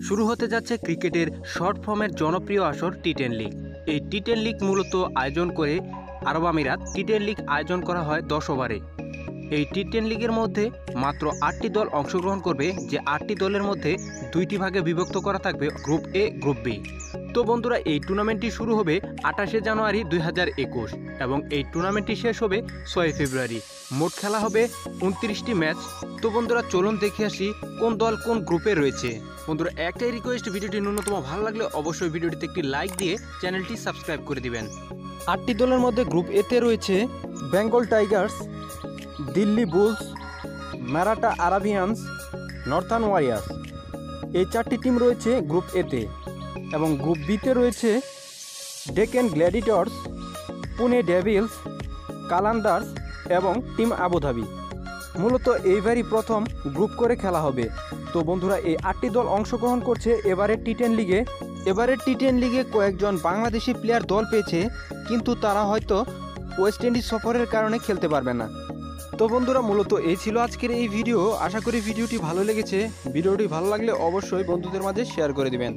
শুরু হতে যাচ্ছে ক্রিকেটের শর্ট ফর্মের জনপ্রিয় আসর টি10 লিগ। এই টি10 লিগ মূলত আয়োজন করে আরব আমিরাত। টি10 লিগ আয়োজন করা হয় 10 ওভারে। এই টি10 লিগের মধ্যে মাত্র 8টি দল অংশগ্রহণ করবে, যে 8টি দলের মধ্যে 2টি ভাগে বিভক্ত করা থাকবে, গ্রুপ এ, গ্রুপ বি। তো বন্ধুরা, এই টুর্নামেন্টটি শুরু হবে 28শে জানুয়ারি 2021 এবং এই টুর্নামেন্টটি শেষ হবে 6 ফেব্রুয়ারি। মোট খেলা হবে 29টি ম্যাচ। তো বন্ধুরা, চলুন দেখে আসি কোন দল কোন গ্রুপে রয়েছে। বন্ধুরা, একটাই রিকোয়েস্ট, ভিডিওটি ন্যূনতম ভালো লাগলে অবশ্যই ভিডিওটিতে একটি লাইক দিয়ে চ্যানেলটি সাবস্ক্রাইব করে দিবেন। 8টি দলের মধ্যে গ্রুপ এতে রয়েছে Bengal tigers, Delhi bulls, Maratha Arabians, northern warriors. এই 4টি টিম রয়েছে গ্রুপ এতে। এবং গ্রুপ বিতে রয়েছে ডেকেন গ্ল্যাডিটর্স, পুনে ডেভিলস, কালান্দার্স এবং টিম আবুধাবি। মূলত এইবারই প্রথম গ্রুপ করে খেলা হবে। তো বন্ধুরা, এই 8টি দল অংশগ্রহণ করছে এবারের টি10 লিগে। এবারের টি10 লিগে কয়েকজন বাংলাদেশি প্লেয়ার দল পেয়েছে, কিন্তু তারা হয়তো ওয়েস্ট ইন্ডিজ সফরের কারণে খেলতে পারবে না। তো বন্ধুরা, মূলত এই ছিল আজকের এই ভিডিও। আশা করি ভিডিওটি ভালো লেগেছে। ভিডিওটি ভালো লাগলে অবশ্যই বন্ধুদের মাঝে শেয়ার করে দিবেন।